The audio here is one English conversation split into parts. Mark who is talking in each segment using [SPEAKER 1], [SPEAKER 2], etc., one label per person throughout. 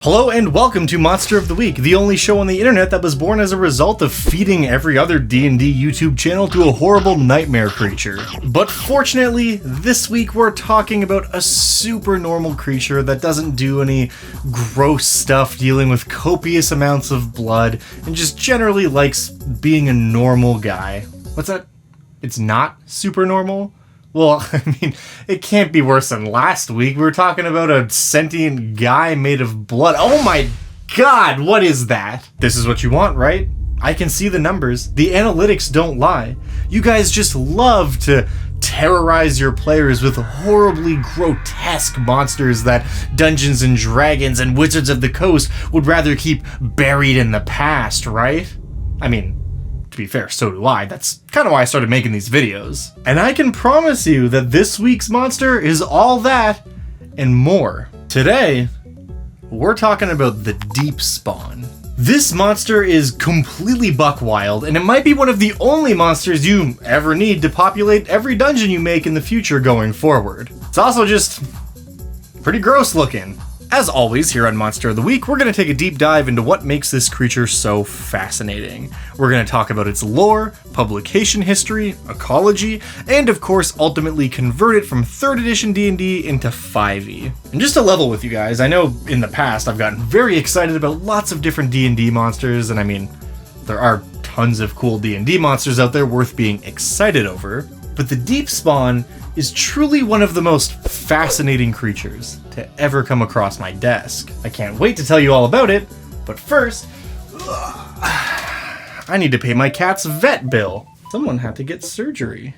[SPEAKER 1] Hello and welcome to Monster of the Week, the only show on the internet that was born as a result of feeding every other D&D YouTube channel to a horrible nightmare creature. But fortunately, this week we're talking about a super normal creature that doesn't do any gross stuff dealing with copious amounts of blood and just generally likes being a normal guy. What's that? It's not super normal? Well, I mean, it can't be worse than last week. We were talking about a sentient guy made of blood. Oh my god, what is that? This is what you want, right? I can see the numbers. The analytics don't lie. You guys just love to terrorize your players with horribly grotesque monsters that Dungeons and Dragons and Wizards of the Coast would rather keep buried in the past, right? I mean, to be fair, so do I. That's kind of why I started making these videos. And I can promise you that this week's monster is all that and more. Today, we're talking about the deepspawn. This monster is completely buck wild, and it might be one of the only monsters you ever need to populate every dungeon you make in the future going forward. It's also just pretty gross looking. As always, here on Monster of the Week, we're going to take a deep dive into what makes this creature so fascinating. We're going to talk about its lore, publication history, ecology, and of course, ultimately convert it from 3rd edition D&D into 5e. And just to level with you guys, I know in the past I've gotten very excited about lots of different D&D monsters, and I mean, there are tons of cool D&D monsters out there worth being excited over, but the deepspawn is truly one of the most fascinating creatures to ever come across my desk. I can't wait to tell you all about it, but first, I need to pay my cat's vet bill. Someone had to get surgery.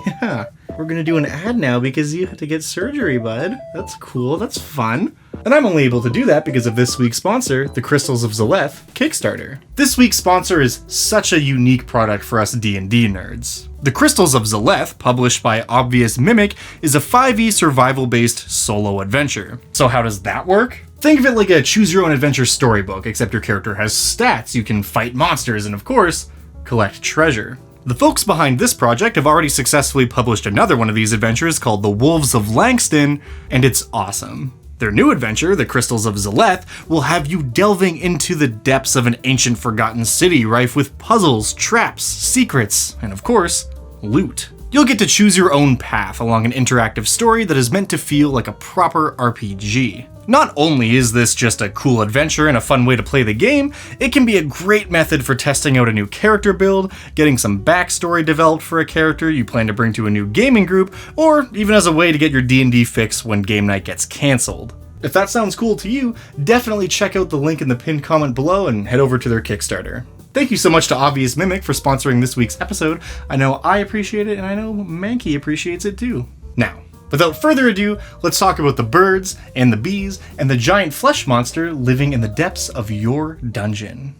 [SPEAKER 1] Yeah, we're gonna do an ad now because you had to get surgery, bud. That's cool, that's fun. And I'm only able to do that because of this week's sponsor, the Crystals of Zaleth, Kickstarter. This week's sponsor is such a unique product for us D&D nerds. The Crystals of Zaleth, published by Obvious Mimic, is a 5e survival-based solo adventure. So how does that work? Think of it like a choose-your-own-adventure storybook, except your character has stats, you can fight monsters, and of course, collect treasure. The folks behind this project have already successfully published another one of these adventures called The Wolves of Langston, and it's awesome. Their new adventure, The Crystals of Zaleth, will have you delving into the depths of an ancient forgotten city rife with puzzles, traps, secrets, and of course, loot. You'll get to choose your own path along an interactive story that is meant to feel like a proper RPG. Not only is this just a cool adventure and a fun way to play the game, it can be a great method for testing out a new character build, getting some backstory developed for a character you plan to bring to a new gaming group, or even as a way to get your D&D fix when game night gets cancelled. If that sounds cool to you, definitely check out the link in the pinned comment below and head over to their Kickstarter. Thank you so much to Obvious Mimic for sponsoring this week's episode. I know I appreciate it, and I know Mankey appreciates it too. Now, without further ado, let's talk about the birds and the bees and the giant flesh monster living in the depths of your dungeon.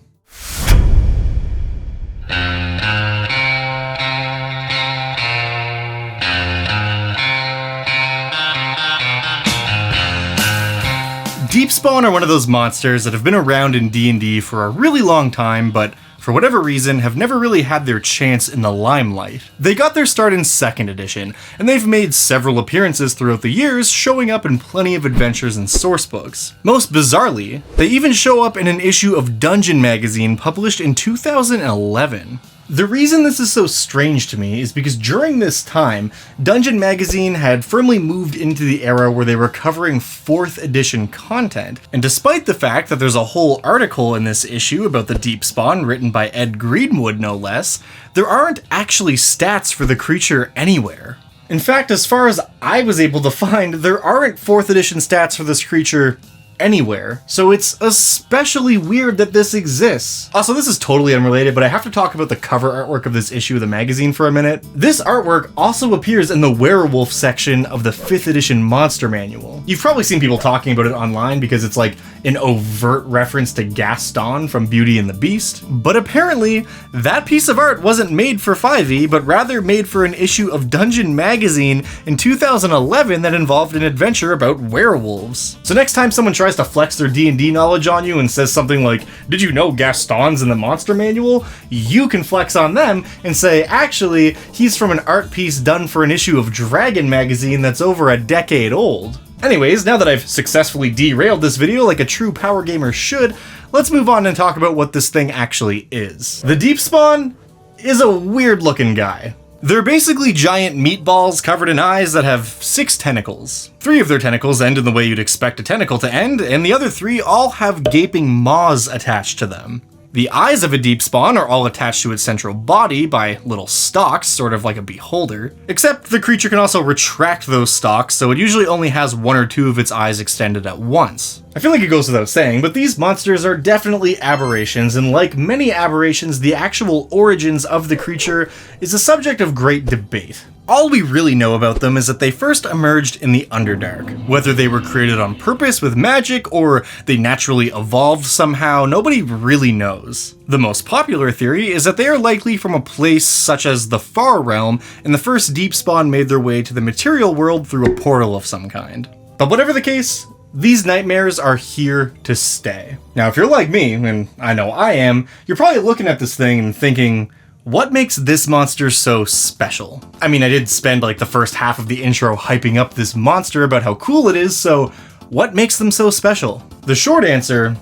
[SPEAKER 1] Deepspawn are one of those monsters that have been around in D&D for a really long time, but for whatever reason, have never really had their chance in the limelight. They got their start in 2nd edition, and they've made several appearances throughout the years, showing up in plenty of adventures and sourcebooks. Most bizarrely, they even show up in an issue of Dungeon magazine published in 2011. The reason this is so strange to me is because during this time, Dungeon Magazine had firmly moved into the era where they were covering 4th edition content, and despite the fact that there's a whole article in this issue about the deepspawn written by Ed Greenwood no less, there aren't actually stats for the creature anywhere. In fact, as far as I was able to find, there aren't 4th edition stats for this creature anywhere, so it's especially weird that this exists. Also, this is totally unrelated, but I have to talk about the cover artwork of this issue of the magazine for a minute. This artwork also appears in the werewolf section of the 5th edition monster manual. You've probably seen people talking about it online because it's like an overt reference to Gaston from Beauty and the Beast, but apparently that piece of art wasn't made for 5e, but rather made for an issue of Dungeon magazine in 2011 that involved an adventure about werewolves. So next time someone tries to flex their D&D knowledge on you and says something like, "Did you know Gaston's in the monster manual?" you can flex on them and say, actually, he's from an art piece done for an issue of Dragon magazine that's over a decade old. Anyways, now that I've successfully derailed this video like a true power gamer should, let's move on and talk about what this thing actually is. The deepspawn is a weird looking guy. They're basically giant meatballs covered in eyes that have 6 tentacles. 3 of their tentacles end in the way you'd expect a tentacle to end, and the other 3 all have gaping maws attached to them. The eyes of a deepspawn are all attached to its central body by little stalks, sort of like a beholder, except the creature can also retract those stalks, so it usually only has 1 or 2 of its eyes extended at once. I feel like it goes without saying, but these monsters are definitely aberrations, and like many aberrations, the actual origins of the creature is a subject of great debate. All we really know about them is that they first emerged in the Underdark. Whether they were created on purpose with magic or they naturally evolved somehow, nobody really knows. The most popular theory is that they are likely from a place such as the Far Realm, and the first deepspawn made their way to the material world through a portal of some kind. But whatever the case, these nightmares are here to stay. Now, if you're like me, and I know I am, you're probably looking at this thing and thinking, what makes this monster so special? I mean, I did spend like the first half of the intro hyping up this monster about how cool it is, so what makes them so special? The short answer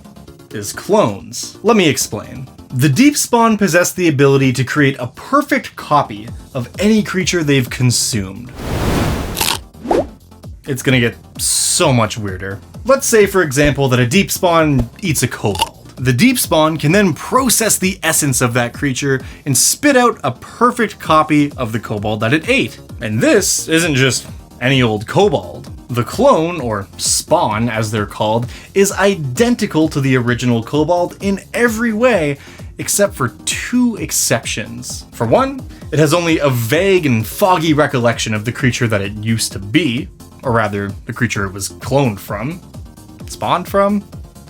[SPEAKER 1] is clones. Let me explain. The deepspawn possess the ability to create a perfect copy of any creature they've consumed. It's gonna get so much weirder. Let's say, for example, that a deepspawn eats a kobold. The deepspawn can then process the essence of that creature and spit out a perfect copy of the kobold that it ate. And this isn't just any old kobold. The clone, or spawn as they're called, is identical to the original kobold in every way, except for 2 exceptions. For one, it has only a vague and foggy recollection of the creature that it used to be, or rather, the creature it was cloned from, spawned from.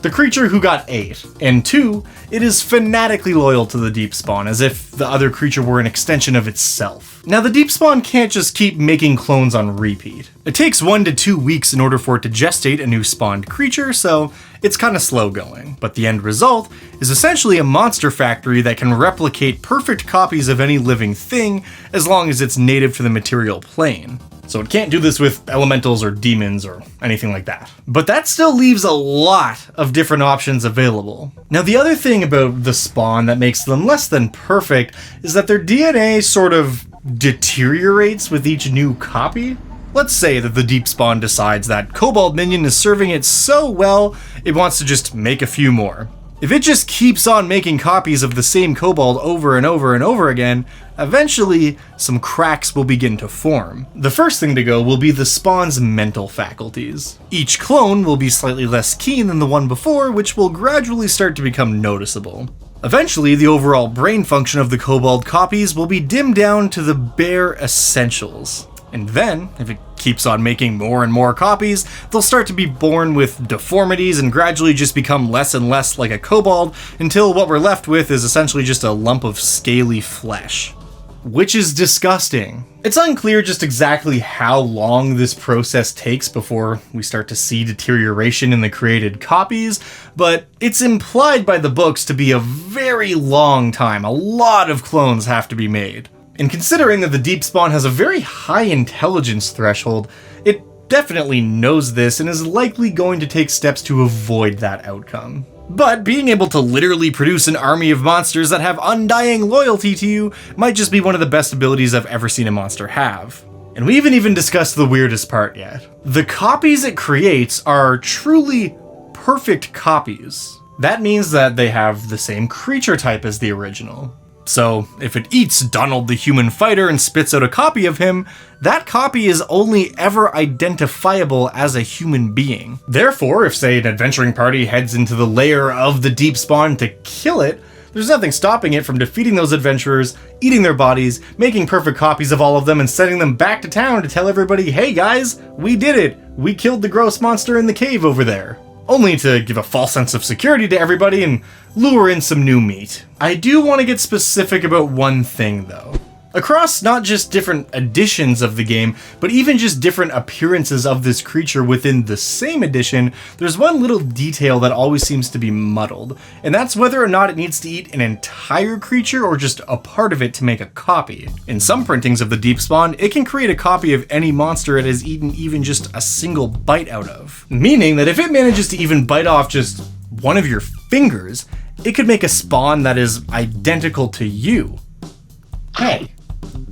[SPEAKER 1] The creature who got ate. And 2, it is fanatically loyal to the deepspawn, as if the other creature were an extension of itself. Now, the deepspawn can't just keep making clones on repeat. It takes 1 to 2 weeks in order for it to gestate a new spawned creature, so it's kinda slow going. But the end result is essentially a monster factory that can replicate perfect copies of any living thing as long as it's native to the material plane. So it can't do this with elementals or demons or anything like that. But that still leaves a lot of different options available. Now, the other thing about the spawn that makes them less than perfect is that their DNA sort of deteriorates with each new copy. Let's say that the deepspawn decides that Kobold Minion is serving it so well, it wants to just make a few more. If it just keeps on making copies of the same kobold over and over and over again, eventually some cracks will begin to form. The first thing to go will be the spawn's mental faculties. Each clone will be slightly less keen than the one before, which will gradually start to become noticeable. Eventually, the overall brain function of the kobold copies will be dimmed down to the bare essentials. And then, if it keeps on making more and more copies, they'll start to be born with deformities and gradually just become less and less like a kobold until what we're left with is essentially just a lump of scaly flesh. Which is disgusting. It's unclear just exactly how long this process takes before we start to see deterioration in the created copies, but it's implied by the books to be a very long time. A lot of clones have to be made. And considering that the deepspawn has a very high intelligence threshold, it definitely knows this and is likely going to take steps to avoid that outcome. But being able to literally produce an army of monsters that have undying loyalty to you might just be one of the best abilities I've ever seen a monster have. And we haven't even discussed the weirdest part yet. The copies it creates are truly perfect copies. That means that they have the same creature type as the original. So, if it eats Donald the Human Fighter and spits out a copy of him, that copy is only ever identifiable as a human being. Therefore, if, say, an adventuring party heads into the lair of the deepspawn to kill it, there's nothing stopping it from defeating those adventurers, eating their bodies, making perfect copies of all of them, and sending them back to town to tell everybody, hey guys, we did it! We killed the gross monster in the cave over there. Only to give a false sense of security to everybody and lure in some new meat. I do want to get specific about one thing though. Across not just different editions of the game, but even just different appearances of this creature within the same edition, there's one little detail that always seems to be muddled, and that's whether or not it needs to eat an entire creature or just a part of it to make a copy. In some printings of the deepspawn, it can create a copy of any monster it has eaten even just a single bite out of, meaning that if it manages to even bite off just one of your fingers, it could make a spawn that is identical to you. Hey.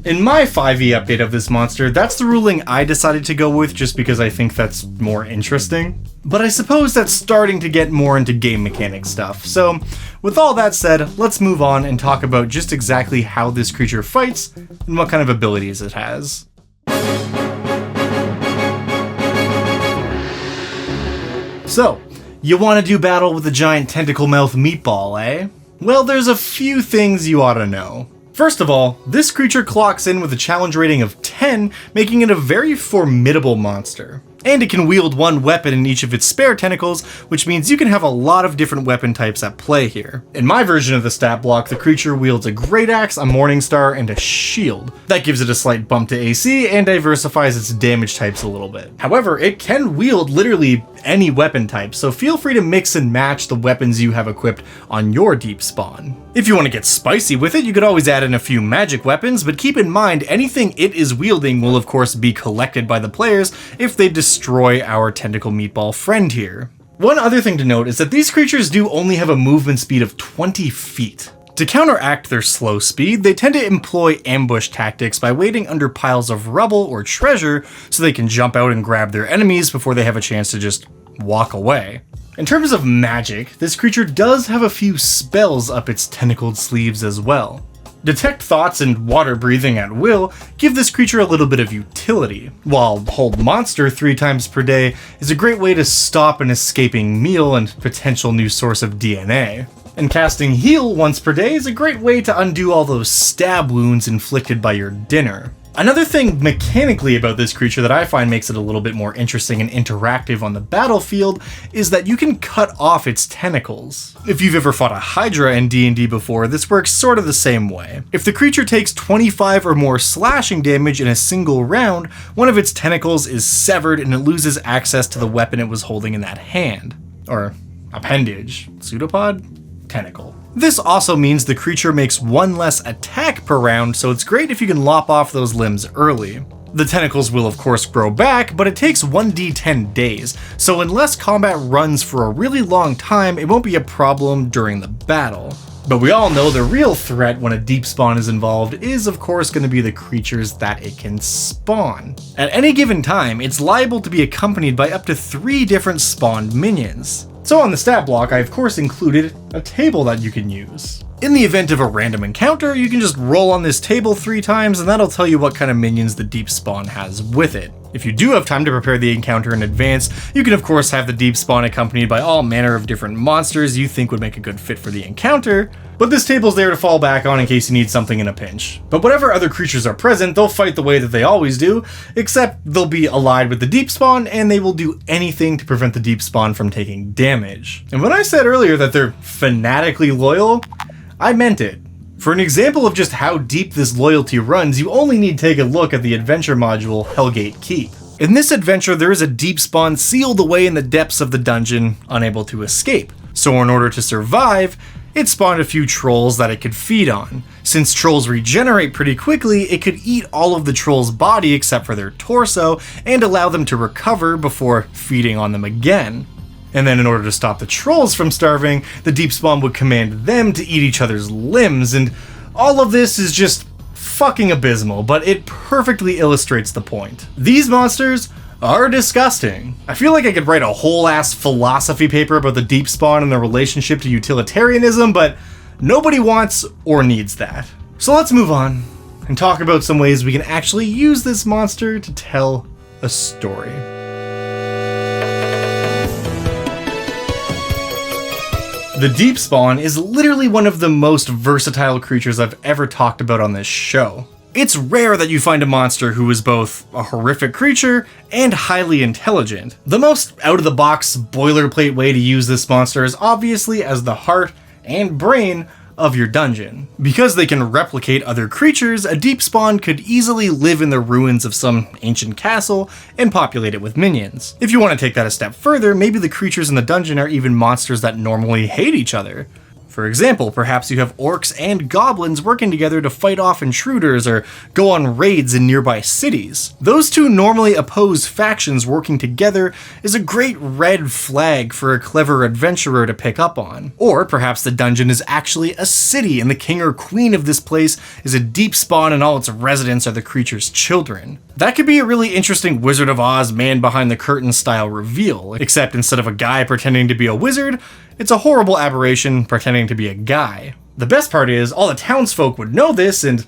[SPEAKER 1] In my 5e update of this monster, that's the ruling I decided to go with just because I think that's more interesting. But I suppose that's starting to get more into game mechanic stuff, so with all that said, let's move on and talk about just exactly how this creature fights and what kind of abilities it has. So, you want to do battle with a giant tentacle mouth meatball, eh? Well, there's a few things you ought to know. First of all, this creature clocks in with a challenge rating of 10, making it a very formidable monster. And it can wield one weapon in each of its spare tentacles, which means you can have a lot of different weapon types at play here. In my version of the stat block, the creature wields a Great Axe, a Morning Star, and a Shield. That gives it a slight bump to AC and diversifies its damage types a little bit. However, it can wield literally any weapon type, so feel free to mix and match the weapons you have equipped on your deepspawn. If you want to get spicy with it, you could always add in a few magic weapons, but keep in mind anything it is wielding will of course be collected by the players if they destroy our tentacle meatball friend here. One other thing to note is that these creatures do only have a movement speed of 20 feet. To counteract their slow speed, they tend to employ ambush tactics by waiting under piles of rubble or treasure so they can jump out and grab their enemies before they have a chance to just walk away. In terms of magic, this creature does have a few spells up its tentacled sleeves as well. Detect Thoughts and Water Breathing at will give this creature a little bit of utility, while Hold Monster 3 times per day is a great way to stop an escaping meal and potential new source of DNA. And casting Heal once per day is a great way to undo all those stab wounds inflicted by your dinner. Another thing mechanically about this creature that I find makes it a little bit more interesting and interactive on the battlefield is that you can cut off its tentacles. If you've ever fought a Hydra in D&D before, this works sort of the same way. If the creature takes 25 or more slashing damage in a single round, one of its tentacles is severed and it loses access to the weapon it was holding in that hand. Or appendage. Pseudopod? Tentacle. This also means the creature makes one less attack per round, so it's great if you can lop off those limbs early. The tentacles will of course grow back, but it takes 1d10 days, so unless combat runs for a really long time, it won't be a problem during the battle. But we all know the real threat when a deepspawn is involved is of course going to be the creatures that it can spawn. At any given time, it's liable to be accompanied by up to 3 different spawned minions. So on the stat block, I of course included a table that you can use. In the event of a random encounter, you can just roll on this table 3 times and that'll tell you what kind of minions the deepspawn has with it. If you do have time to prepare the encounter in advance, you can of course have the deepspawn accompanied by all manner of different monsters you think would make a good fit for the encounter, but this table's there to fall back on in case you need something in a pinch. But whatever other creatures are present, they'll fight the way that they always do, except they'll be allied with the deepspawn and they will do anything to prevent the deepspawn from taking damage. And when I said earlier that they're fanatically loyal, I meant it. For an example of just how deep this loyalty runs, you only need to take a look at the adventure module Hellgate Keep. In this adventure, there is a deepspawn sealed away in the depths of the dungeon, unable to escape. So in order to survive, it spawned a few trolls that it could feed on. Since trolls regenerate pretty quickly, it could eat all of the trolls' body except for their torso, and allow them to recover before feeding on them again. And then in order to stop the trolls from starving, the deepspawn would command them to eat each other's limbs, and all of this is just fucking abysmal, but it perfectly illustrates the point. These monsters are disgusting. I feel like I could write a whole ass philosophy paper about the deepspawn and their relationship to utilitarianism, but nobody wants or needs that. So let's move on and talk about some ways we can actually use this monster to tell a story. The deepspawn is literally one of the most versatile creatures I've ever talked about on this show. It's rare that you find a monster who is both a horrific creature and highly intelligent. The most out-of-the-box boilerplate way to use this monster is obviously as the heart and brain of your dungeon. Because they can replicate other creatures, a deepspawn could easily live in the ruins of some ancient castle and populate it with minions. If you want to take that a step further, maybe the creatures in the dungeon are even monsters that normally hate each other. For example, perhaps you have orcs and goblins working together to fight off intruders or go on raids in nearby cities. Those two normally opposed factions working together is a great red flag for a clever adventurer to pick up on. Or perhaps the dungeon is actually a city and the king or queen of this place is a deepspawn and all its residents are the creature's children. That could be a really interesting Wizard of Oz man behind the curtain style reveal, except instead of a guy pretending to be a wizard, it's a horrible aberration pretending to be a guy. The best part is, all the townsfolk would know this and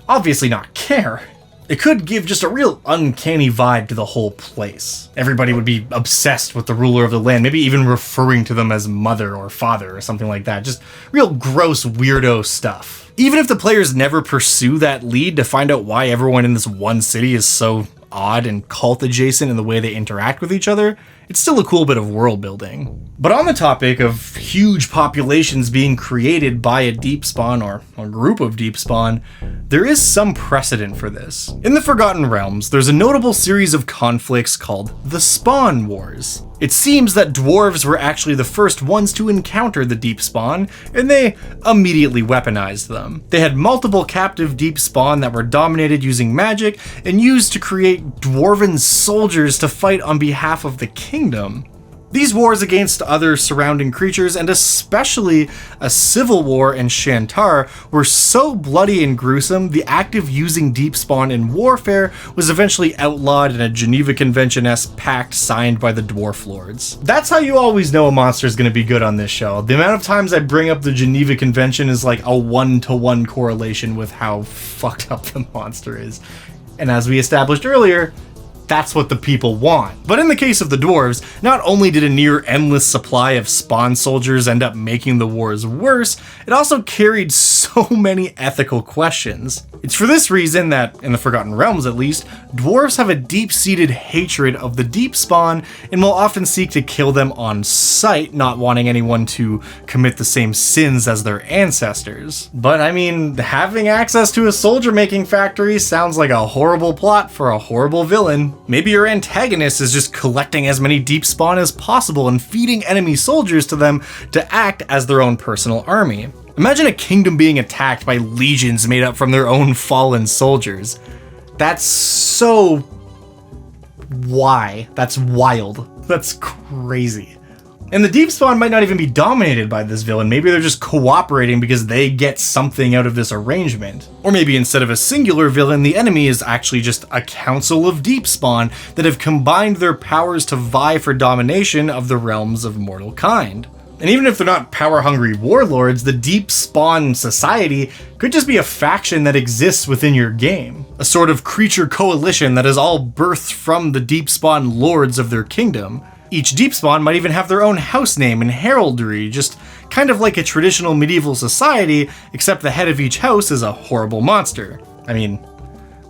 [SPEAKER 1] obviously not care. It could give just a real uncanny vibe to the whole place. Everybody would be obsessed with the ruler of the land, maybe even referring to them as mother or father or something like that. Just real gross weirdo stuff. Even if the players never pursue that lead to find out why everyone in this one city is so odd and cult adjacent in the way they interact with each other, it's still a cool bit of world building. But on the topic of huge populations being created by a deepspawn or a group of deepspawn, there is some precedent for this. In the Forgotten Realms, there's a notable series of conflicts called the Spawn Wars. It seems that dwarves were actually the first ones to encounter the deepspawn, and they immediately weaponized them. They had multiple captive deepspawn that were dominated using magic and used to create dwarven soldiers to fight on behalf of the kingdom. These wars against other surrounding creatures, and especially a civil war in Shantar, were so bloody and gruesome, the act of using deepspawn in warfare was eventually outlawed in a Geneva Convention-esque pact signed by the Dwarf Lords. That's how you always know a monster is going to be good on this show. The amount of times I bring up the Geneva Convention is like a 1-to-1 correlation with how fucked up the monster is. And as we established earlier, that's what the people want. But in the case of the dwarves, not only did a near endless supply of spawn soldiers end up making the wars worse, it also carried so many ethical questions. It's for this reason that, in the Forgotten Realms at least, dwarves have a deep-seated hatred of the deepspawn and will often seek to kill them on sight, not wanting anyone to commit the same sins as their ancestors. But I mean, having access to a soldier-making factory sounds like a horrible plot for a horrible villain. Maybe your antagonist is just collecting as many deepspawn as possible and feeding enemy soldiers to them to act as their own personal army. Imagine a kingdom being attacked by legions made up from their own fallen soldiers. That's so... why? That's wild. That's crazy. And the deepspawn might not even be dominated by this villain. Maybe they're just cooperating because they get something out of this arrangement. Or maybe instead of a singular villain, the enemy is actually just a council of deepspawn that have combined their powers to vie for domination of the realms of mortal kind. And even if they're not power-hungry warlords, the deepspawn society could just be a faction that exists within your game. A sort of creature coalition that is all birthed from the deepspawn lords of their kingdom. Each deepspawn might even have their own house name and heraldry, just kind of like a traditional medieval society, except the head of each house is a horrible monster. I mean,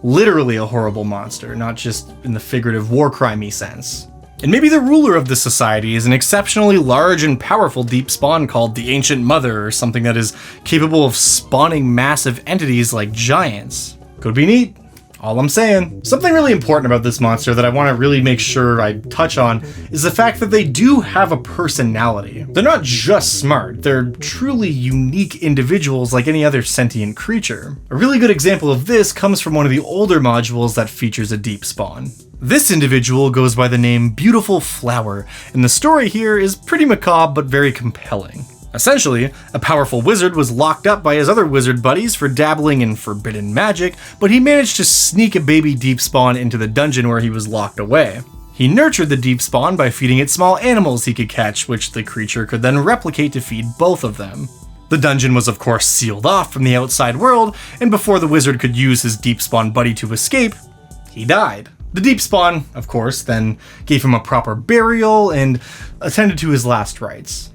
[SPEAKER 1] literally a horrible monster, not just in the figurative war crime-y sense. And maybe the ruler of the society is an exceptionally large and powerful deepspawn called the Ancient Mother, or something that is capable of spawning massive entities like giants. Could be neat. All I'm saying. Something really important about this monster that I want to really make sure I touch on is the fact that they do have a personality. They're not just smart, they're truly unique individuals like any other sentient creature. A really good example of this comes from one of the older modules that features a deepspawn. This individual goes by the name Beautiful Flower, and the story here is pretty macabre but very compelling. Essentially, a powerful wizard was locked up by his other wizard buddies for dabbling in forbidden magic, but he managed to sneak a baby deepspawn into the dungeon where he was locked away. He nurtured the deepspawn by feeding it small animals he could catch, which the creature could then replicate to feed both of them. The dungeon was of course sealed off from the outside world, and before the wizard could use his deepspawn buddy to escape, he died. The deepspawn, of course, then gave him a proper burial and attended to his last rites.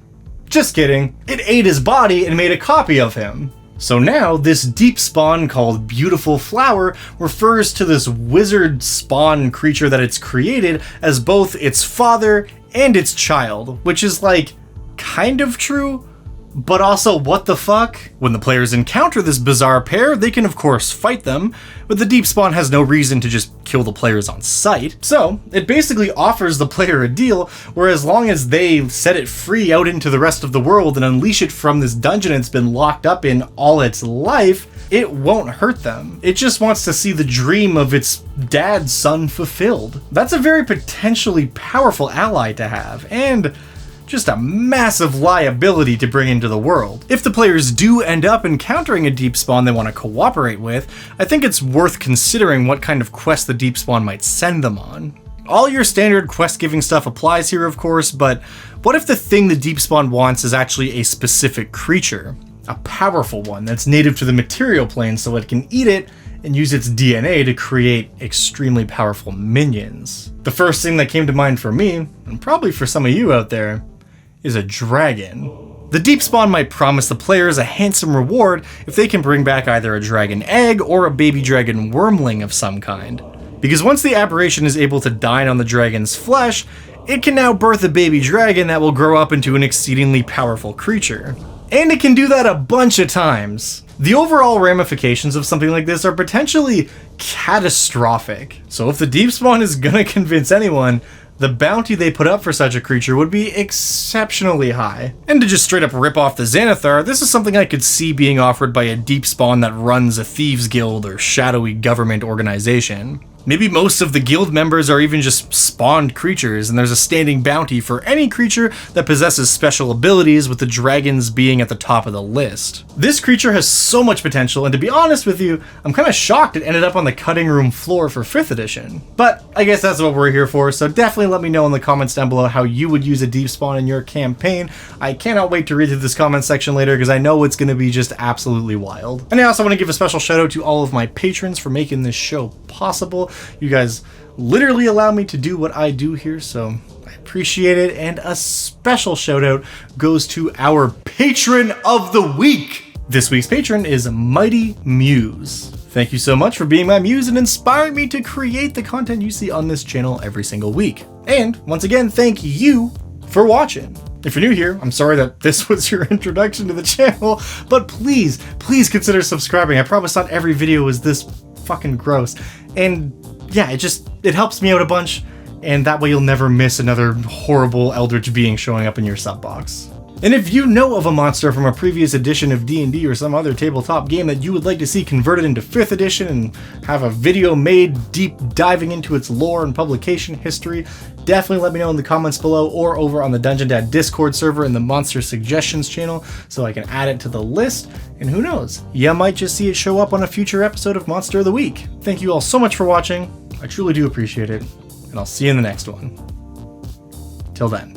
[SPEAKER 1] Just kidding, it ate his body and made a copy of him. So now, this deepspawn called Beautiful Flower refers to this wizard spawn creature that it's created as both its father and its child, which is like, kind of true, But also, what the fuck? When the players encounter this bizarre pair, they can of course fight them, but the deep spawn has no reason to just kill the players on sight. So, it basically offers the player a deal where as long as they set it free out into the rest of the world and unleash it from this dungeon it's been locked up in all its life, it won't hurt them. It just wants to see the dream of its dad's son fulfilled. That's a very potentially powerful ally to have, and just a massive liability to bring into the world. If the players do end up encountering a deep spawn they want to cooperate with, I think it's worth considering what kind of quest the deep spawn might send them on. All your standard quest giving stuff applies here, of course, but what if the thing the deep spawn wants is actually a specific creature? A powerful one that's native to the material plane so it can eat it and use its DNA to create extremely powerful minions. The first thing that came to mind for me, and probably for some of you out there, is a dragon. The deep spawn might promise the players a handsome reward if they can bring back either a dragon egg or a baby dragon wormling of some kind. Because once the aberration is able to dine on the dragon's flesh, it can now birth a baby dragon that will grow up into an exceedingly powerful creature. And it can do that a bunch of times. The overall ramifications of something like this are potentially catastrophic. So if the deep spawn is gonna convince anyone, the bounty they put up for such a creature would be exceptionally high. And to just straight up rip off the Xanathar, this is something I could see being offered by a deep spawn that runs a thieves guild or shadowy government organization. Maybe most of the guild members are even just spawned creatures, and there's a standing bounty for any creature that possesses special abilities, with the dragons being at the top of the list. This creature has so much potential, and to be honest with you, I'm kind of shocked it ended up on the cutting room floor for 5th edition. But I guess that's what we're here for, so definitely let me know in the comments down below how you would use a deep spawn in your campaign. I cannot wait to read through this comment section later, because I know it's going to be just absolutely wild. And I also want to give a special shout out to all of my patrons for making this show possible. You guys literally allow me to do what I do here, so I appreciate it. And a special shout out goes to our patron of the week. This week's patron is Mighty Muse. Thank you so much for being my muse and inspiring me to create the content you see on this channel every single week. And once again, thank you for watching. If you're new here, I'm sorry that this was your introduction to the channel, but please consider subscribing. I promise not every video is this fucking gross. And yeah, it helps me out a bunch, and that way you'll never miss another horrible eldritch being showing up in your sub box. And if you know of a monster from a previous edition of D&D or some other tabletop game that you would like to see converted into 5th edition and have a video made deep diving into its lore and publication history, definitely let me know in the comments below or over on the Dungeon Dad Discord server in the Monster Suggestions channel so I can add it to the list. And who knows, you might just see it show up on a future episode of Monster of the Week. Thank you all so much for watching. I truly do appreciate it, and I'll see you in the next one. Till then.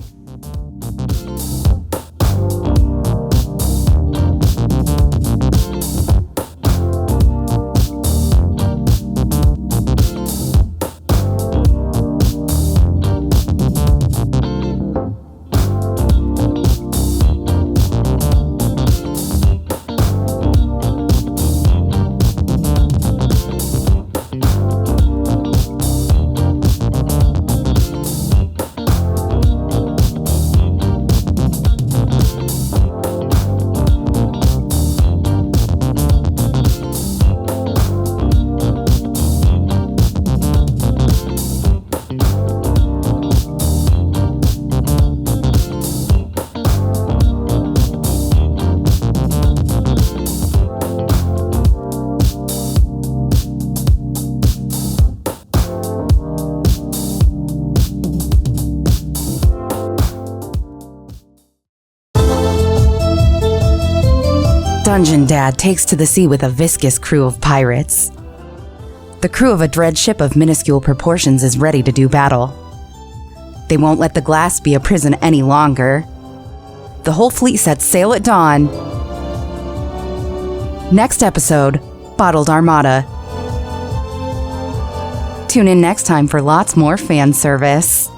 [SPEAKER 2] Dungeon Dad takes to the sea with a viscous crew of pirates. The crew of a dread ship of minuscule proportions is ready to do battle. They won't let the glass be a prison any longer. The whole fleet sets sail at dawn. Next episode, Bottled Armada. Tune in next time for lots more fan service.